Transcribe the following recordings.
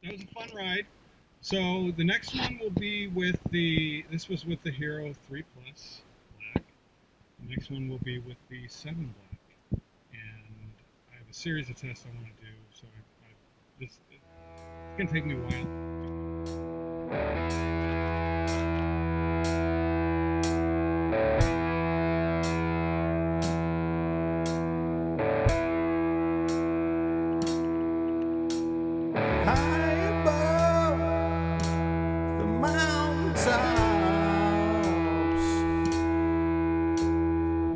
that was a fun ride. So the next one will be with the, this was with the Hero 3 Plus Black. The next one will be with the 7 Black. And I have a series of tests I want to do, so it's going to take me a while. High above the mountaintops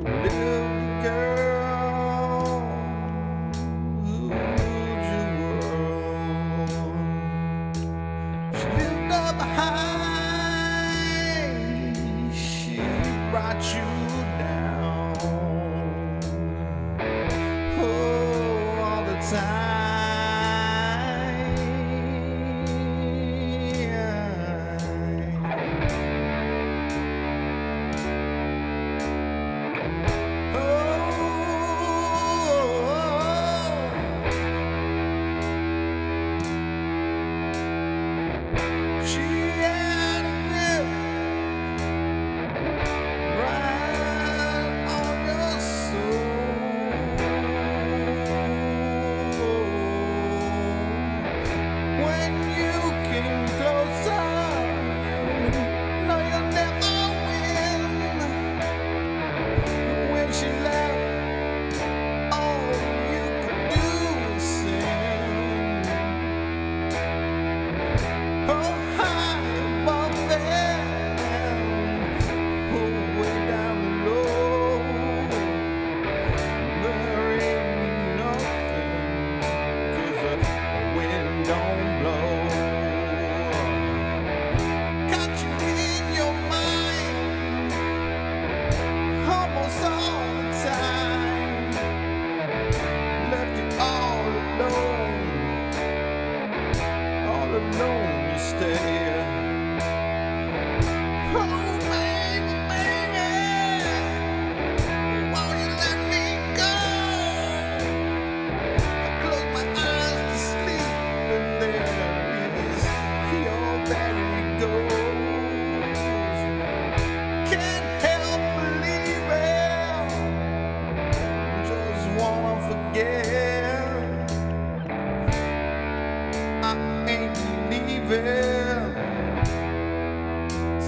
lived a girl who ruled your world. She lived up high, she brought you down, oh, all the time.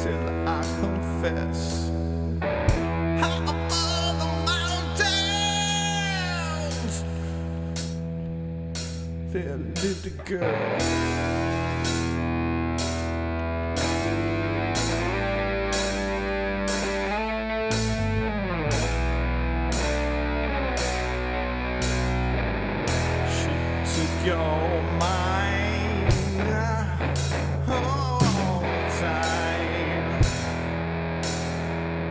Till I confess, high above the mountains, there lived a girl. She took your mind all the time,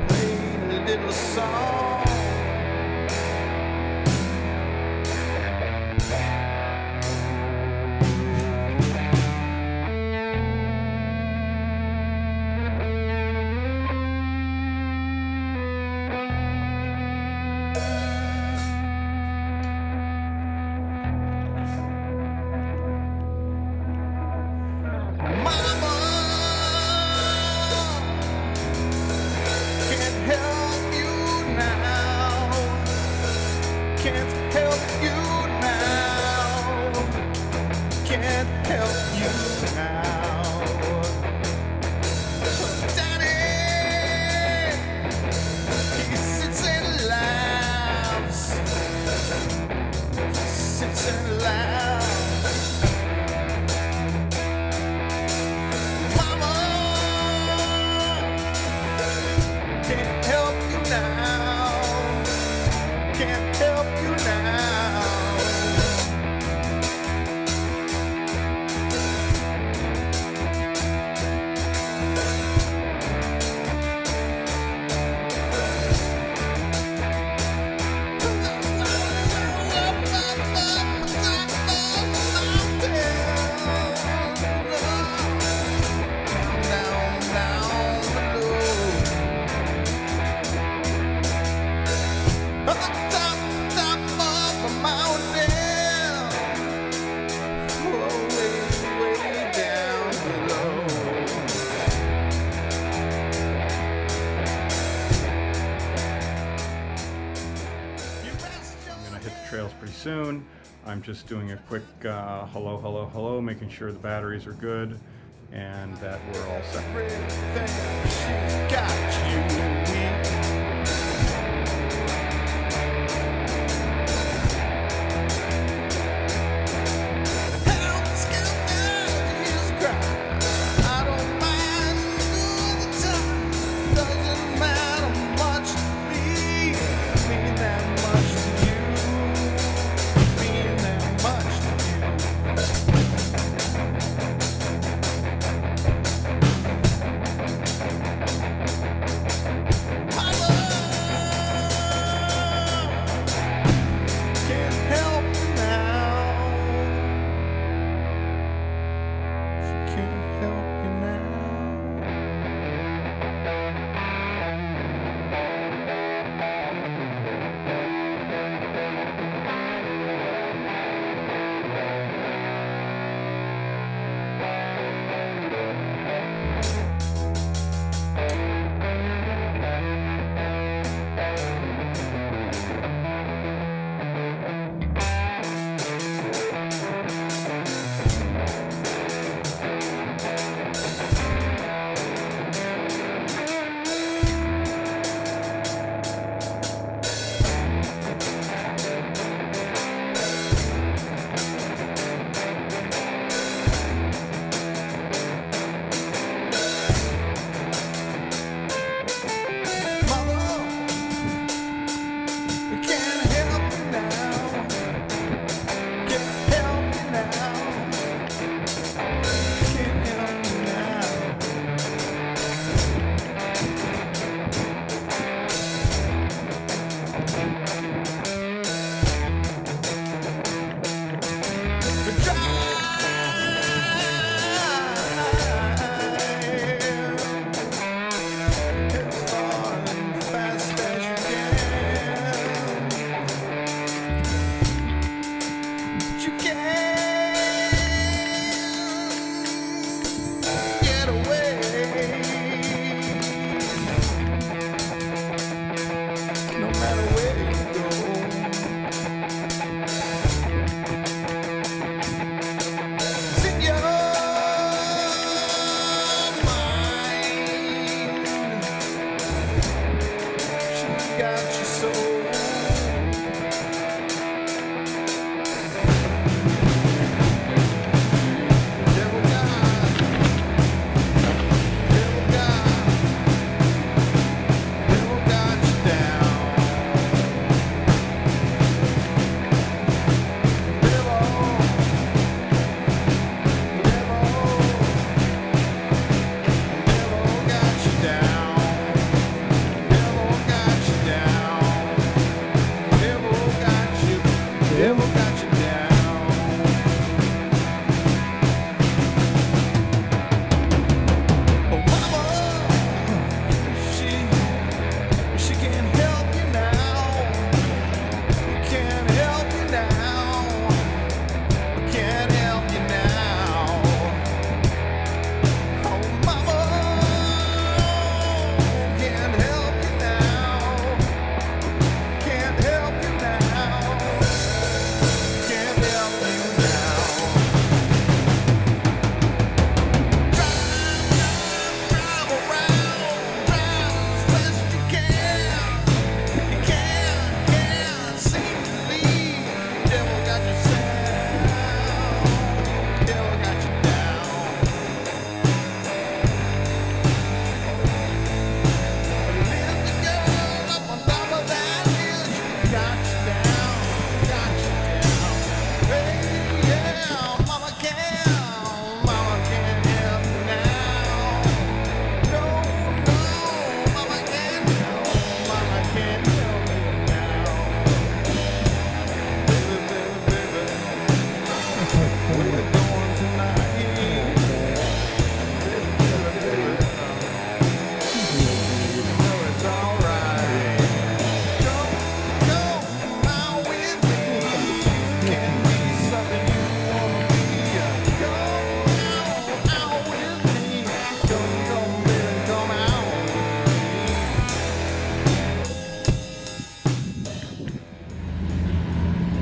played a little song. Mama can't help you now, can't help you now, can't help you now. Daddy, he sits and laughs, sits and laughs. Can't help you now. trails pretty soon. I'm just doing a quick hello, hello, hello, making sure the batteries are good and that we're all set. Everything she's got you weak.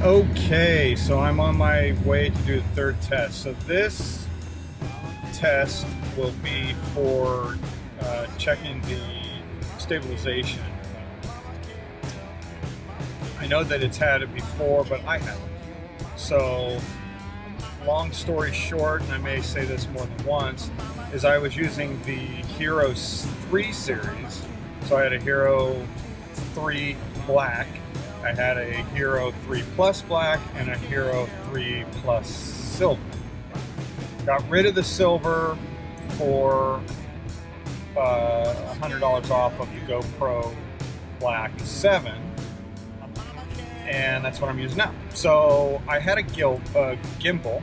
Okay, so I'm on my way to do the third test. So this test will be for checking the stabilization. I know that it's had it before, but I haven't. So, long story short, and I may say this more than once, is I was using the Hero 3 series. So I had a Hero 3 Black, I had a Hero 3 Plus Black, and a Hero 3 Plus Silver. Got rid of the silver for $100 off of the GoPro Black 7, and that's what I'm using now. So I had a gimbal,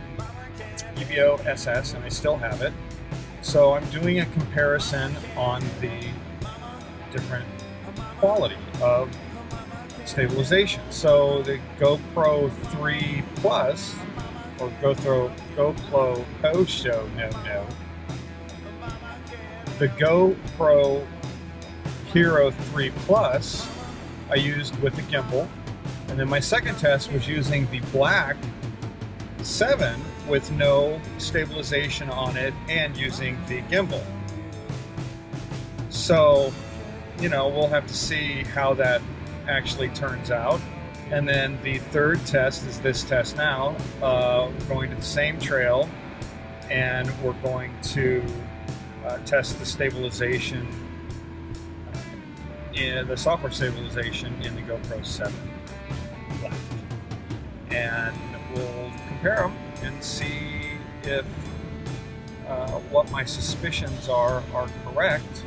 EVO SS, and I still have it. So I'm doing a comparison on the different quality of stabilization. So the GoPro 3 Plus, or GoPro Post-Show, no. The GoPro Hero 3 Plus I used with the gimbal, and then my second test was using the Black 7 with no stabilization on it and using the gimbal. So, you know, we'll have to see how that actually turns out. And then the third test is this test now. We're going to the same trail, and we're going to test the stabilization, in the software stabilization in the GoPro 7 Black. And we'll compare them and see if what my suspicions are correct.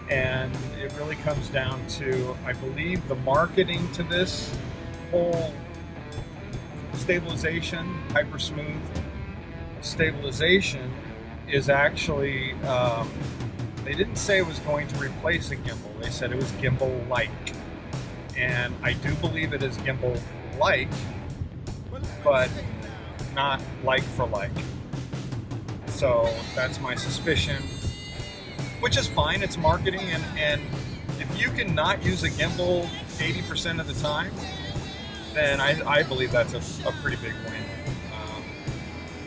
And it really comes down to, I believe, the marketing to this whole stabilization, hyper smooth stabilization, is actually, they didn't say it was going to replace a gimbal. They said it was gimbal-like. And I do believe it is gimbal-like, but not like for like. So that's my suspicion, which is fine. It's marketing, and if you can not use a gimbal 80% of the time, then I believe that's a pretty big win.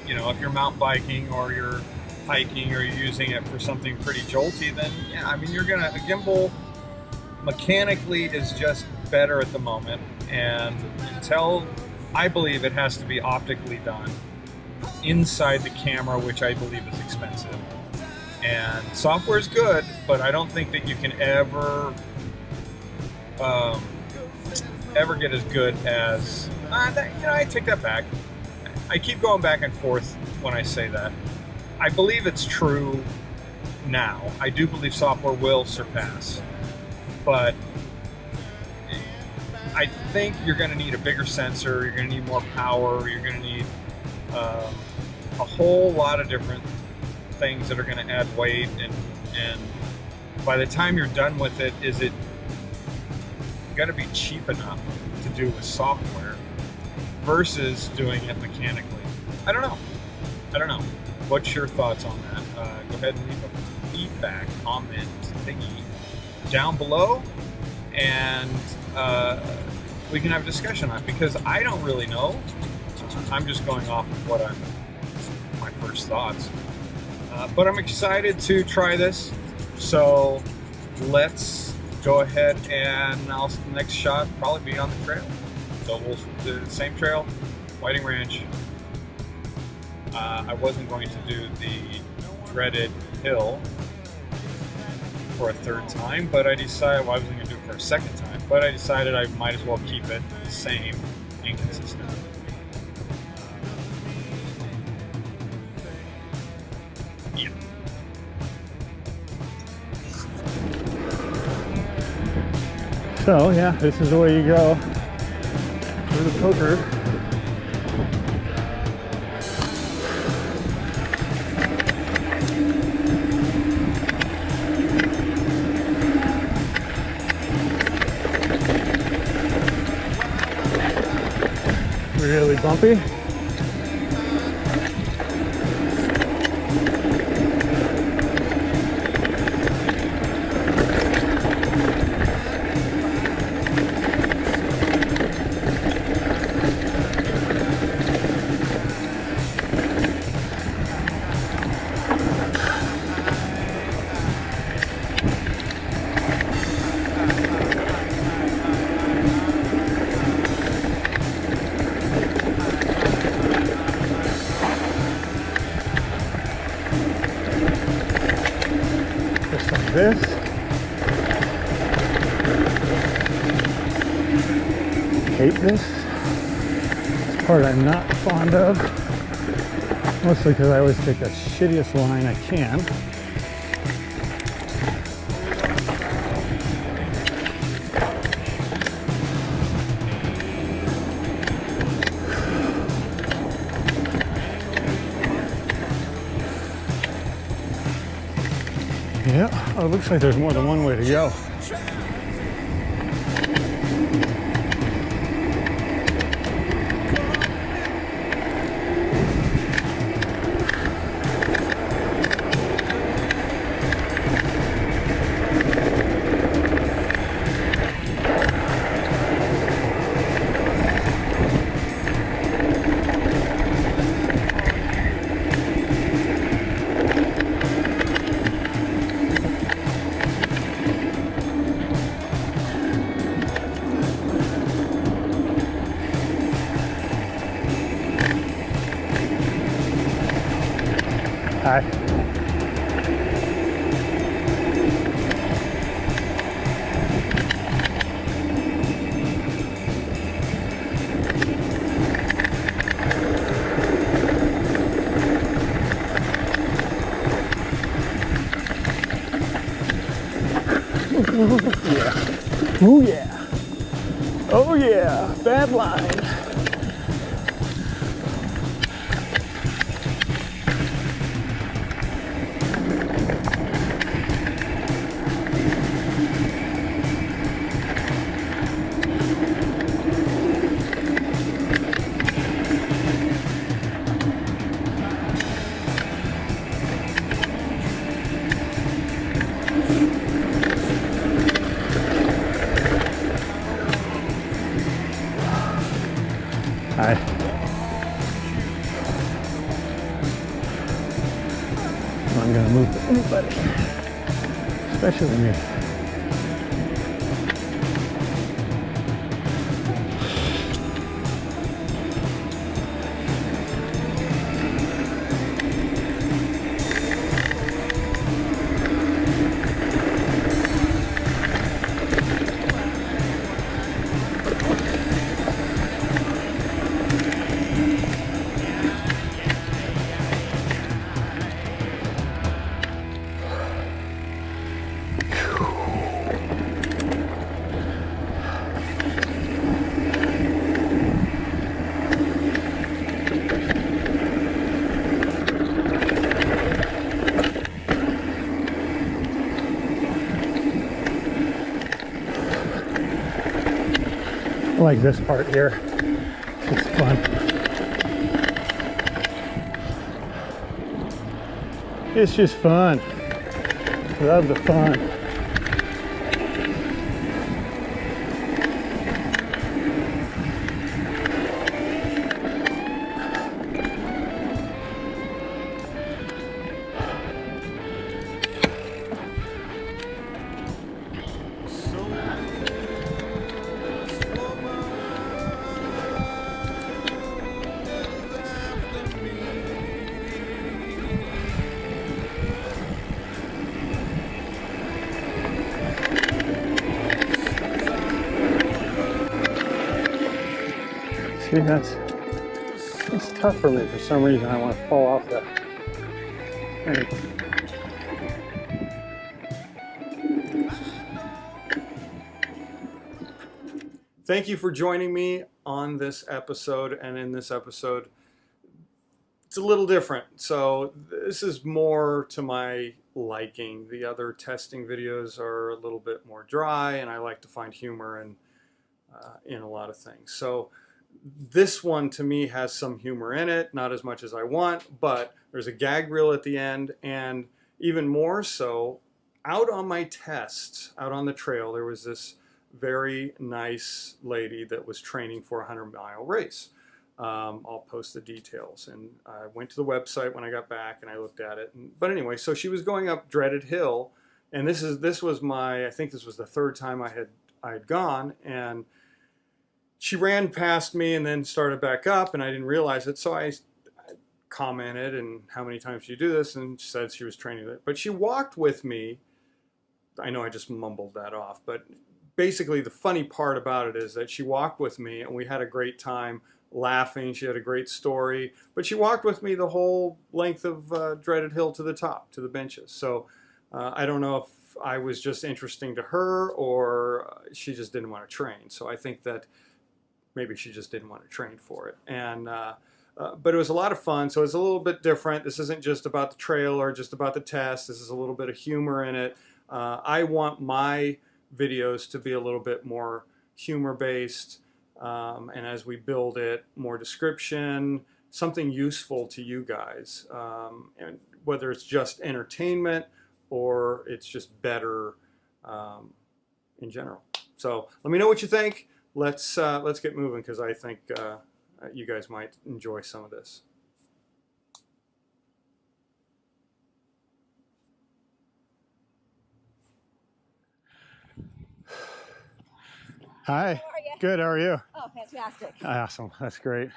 You know, if you're mountain biking or you're hiking or you're using it for something pretty jolty, then yeah, I mean, a gimbal mechanically is just better at the moment, and until, I believe it has to be optically done inside the camera, which I believe is expensive. And software is good, but I don't think that you can ever get as good as, you know, I take that back. I keep going back and forth when I say that. I believe it's true now. I do believe software will surpass, but I think you're going to need a bigger sensor, you're going to need more power, you're going to need a whole lot of different things that are going to add weight, and by the time you're done with it, is it going to be cheap enough to do with software versus doing it mechanically? I don't know. What's your thoughts on that? Go ahead and leave a feedback comment thingy down below, and we can have a discussion on it, because I don't really know. I'm just going off of my first thoughts. But I'm excited to try this, so let's go ahead, and the next shot will probably be on the trail. So we'll do the same trail, Whiting Ranch. I wasn't going to do the dreaded hill for a third time, but I decided, well, I wasn't going to do it for a second time, but I decided I might as well keep it the same and consistent. Yeah. So yeah, this is the way you go for the poker. Really bumpy. hate this. This part I'm not fond of. Mostly because I always take the shittiest line I can. Yeah, oh, it looks like there's more than one way to go. Hi. Yeah. Oh yeah. Oh yeah. Bad line. Hi. I'm gonna move to anybody, especially me. I like this part here. It's just fun. It's just fun. Love the fun. See, it's tough for me for some reason. I want to fall off the thing. Thank you for joining me on this episode, and in this episode it's a little different. So this is more to my liking. The other testing videos are a little bit more dry, and I like to find humor in a lot of things. So this one to me has some humor in it, not as much as I want, but there's a gag reel at the end, and even more so, out on my tests, out on the trail, there was this very nice lady that was training for a 100-mile race. I'll post the details, and I went to the website when I got back and I looked at it. But anyway, so she was going up dreaded hill, and this was my, I think this was the third time I had gone, and she ran past me and then started back up, and I didn't realize it. So I commented, and how many times do you do this? And she said she was training it. But she walked with me. I know I just mumbled that off, but basically the funny part about it is that she walked with me and we had a great time laughing. She had a great story, but she walked with me the whole length of Dreaded Hill to the top, to the benches. So I don't know if I was just interesting to her or she just didn't want to train. So I think that maybe she just didn't want to train for it. And but it was a lot of fun. So it's a little bit different. This isn't just about the trail or just about the test. This is a little bit of humor in it. I want my videos to be a little bit more humor based. And as we build it, more description, something useful to you guys. And whether it's just entertainment or it's just better in general. So let me know what you think. Let's get moving, because I think you guys might enjoy some of this. Hi. How are you? Good. How are you? Oh, fantastic. Awesome. That's great.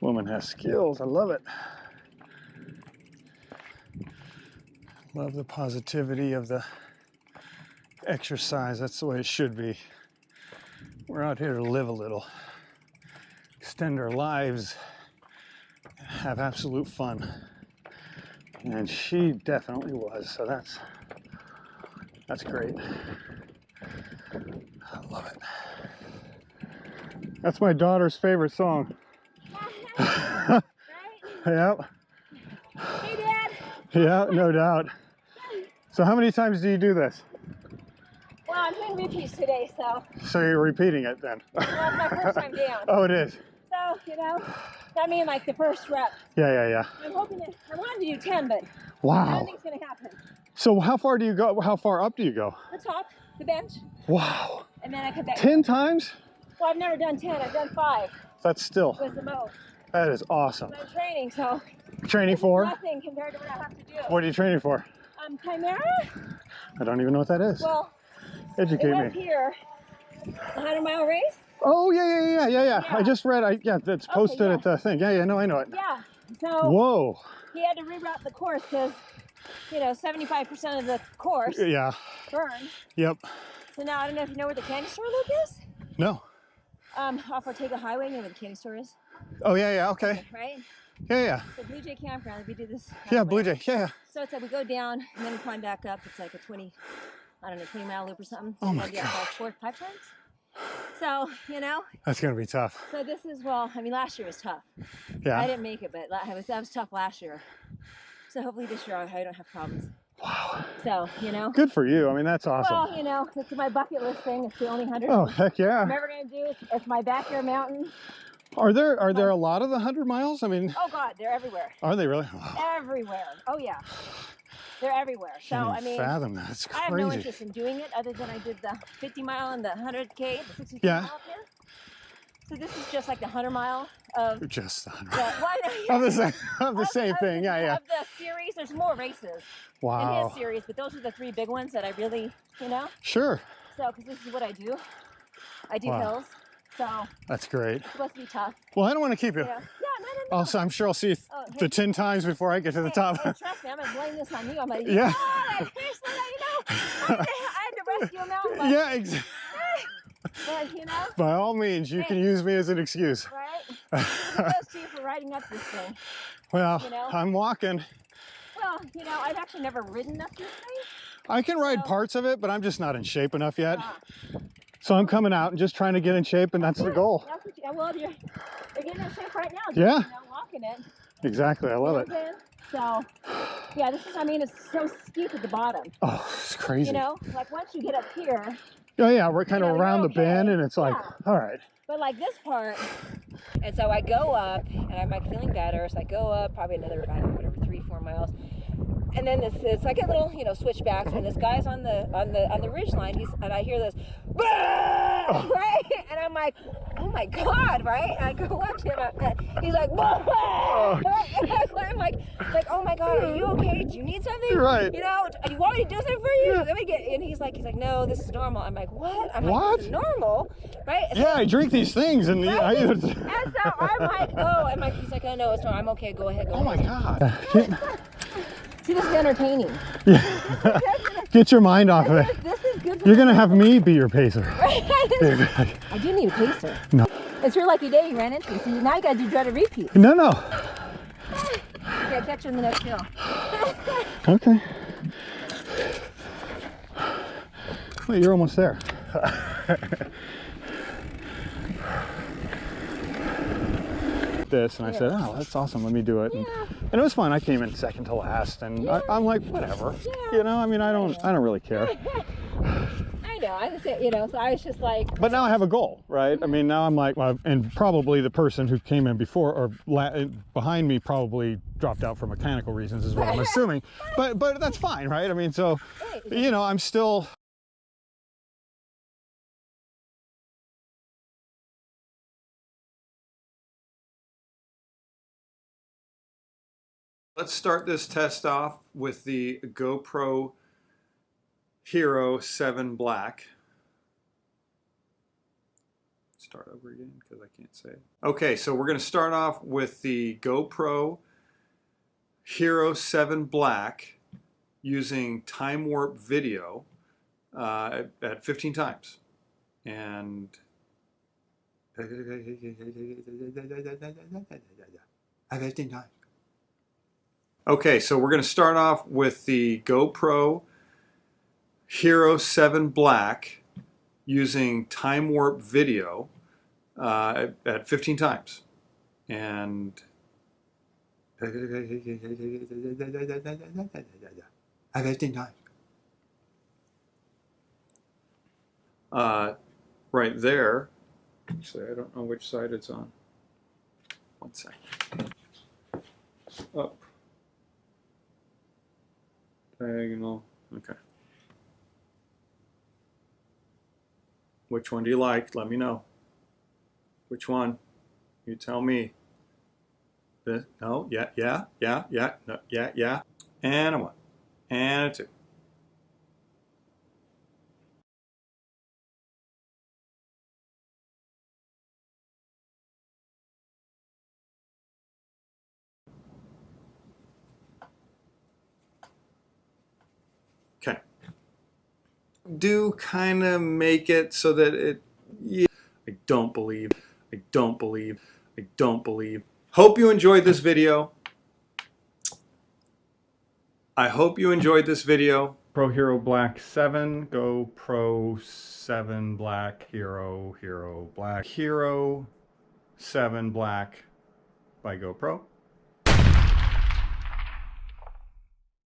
Woman has skills. I love it. Love the positivity of the exercise. That's the way it should be. We're out here to live a little, extend our lives, have absolute fun. And she definitely was. So that's great. I love it. That's my daughter's favorite song. Right? Yep. Hey, Dad. Yeah, no doubt. So how many times do you do this? Well, I'm doing repeats today, so So you're repeating it then? well, it's my first time down. Oh, it is? So, you know, that means like the first rep. Yeah. I'm hoping that, I wanted to do 10, but I Wow. don't think it's going to happen. So how far do you go? How far up do you go? The top, the bench, Wow. and then I come back. 10 times? Well, I've never done 10. I've done 5. That's still, Was the most. that is awesome. So I'm training, so Training for? nothing compared to what I have to do. What are you training for? Chimera? I don't even know what that is. Well, Educate it was me. here, 100-mile race. Oh, yeah. I just read, that's posted yeah. at the thing. Yeah, no, I know it. Yeah. So Whoa. he had to reroute the course because, you know, 75% of the course Yeah. burned. Yep. So now I don't know if you know where the candy store loop is. No. Off Ortega Highway, you know where the candy store is, Oh, yeah, okay. right? Yeah. So Blue Jay Campground, we do this. Yeah, Blue Jay, yeah. So it's like we go down and then we climb back up. It's like a 20-mile loop or something. Oh my Maybe up like 4-5 times. So, you know, That's gonna be tough. so this is, well, I mean, last year was tough. I Yeah. didn't make it, but that was tough last year. So hopefully this year I don't have problems. Wow. So, you know. Good for you. I mean, that's awesome. Well, you know, it's my bucket list thing. It's the only 100 Oh, heck yeah. I'm ever going to do. It's my backyard mountain. Are there a lot of the 100 miles? I mean, Oh, God, they're everywhere. are they really? Oh, Everywhere. Oh, yeah. They're everywhere. So, can't I even mean, fathom that. It's I have no crazy. interest in doing it other than I did the 50-mile and the 100K, the 60 Yeah. mile up here. So this is just like the 100-mile of Just the 100. the, well, I know, Of the same thing. Yeah. Of the series, there's more races in Wow. his series, but those are the 3 big ones that I really, you know. Sure. So, because this is what I do. I do Wow. hills. So That's great. it's supposed to be tough. Well, I don't want to keep you. Yeah. No. Also, I'm sure I'll see Oh, the 10 times before I get to the top. Hey, trust me, I'm gonna blame this on you. I'm like, Yeah. I seriously, you know, I had to rescue him out. But, Yeah, but you know, by all means, you can use me as an excuse. right? Kudos to you for riding up this thing. Well, You know? I'm walking. Well, you know, I've actually never ridden up this thing. I can ride So- parts of it, but I'm just not in shape enough yet. Ah. So I'm coming out and just trying to get in shape, and that's the goal. That's what you, well, you're getting in shape right now. Yeah. You know, walking it. Exactly. I love it. You know what I'm saying? So, yeah, this is, I mean, it's so steep at the bottom. Oh, it's crazy. You know, like once you get up here, Oh, yeah, we're kind of you're around the okay. bend, and it's like, Yeah. all right. but like this part, and so I go up, and I'm like feeling better, so I go up probably another, I don't know, whatever, 3-4 miles. And then it's like a little, you know, switchbacks, and this guy's on the ridge line. And I hear this, right? And I'm like, oh my God, right? And I go up to him, and he's like, right? And I'm like, oh my God, are you okay? Do you need something? Right. You know, do you want me to do something for you? Let me get. And he's like, no, this is normal. I'm like, what? I'm What? like, this is normal, right? Yeah, I drink these things, and Right? And so I'm like, oh, he's like, oh no, it's not. I'm okay. Go ahead. Go oh my ahead. God. See, this is entertaining. Yeah. Get your mind off of it. This is good for You're gonna have me be your pacer. I do need a pacer. No. It's your lucky day you ran into me. See, now you gotta do dreaded repeats. No, no. Yeah, catch you in the next hill. Okay. Well, you're almost there. This and I said, oh, that's awesome, let me do it. And it was fun. I came in second to last, and I'm like, whatever. You know, I mean, I don't really care. I know, I understand, you know, so I was just like. But now I have a goal, right? I mean, now I'm like, well, and probably the person who came in before or behind me probably dropped out for mechanical reasons is what I'm assuming. But that's fine, right? I mean, so, you know, I'm still. Let's start this test off with the GoPro Hero 7 Black. Start over again because I can't say it. Okay, so we're going to start off with the GoPro Hero 7 Black using time warp video at 15 times. And at 15 times. Okay, so we're going to start off with the GoPro Hero 7 Black using time warp video at 15 times. And at 15 times. Right there. Actually, I don't know which side it's on. One second. Up. Diagonal. Okay. Which one do you like? Let me know. Which one? You tell me. This, no, yeah, no, yeah. And a 1. And a 2. Okay. Do kind of make it so that it, yeah. I don't believe. Hope you enjoyed this video. I hope you enjoyed this video. Pro Hero Black 7, GoPro 7 Black, Hero Black, Hero 7 Black by GoPro.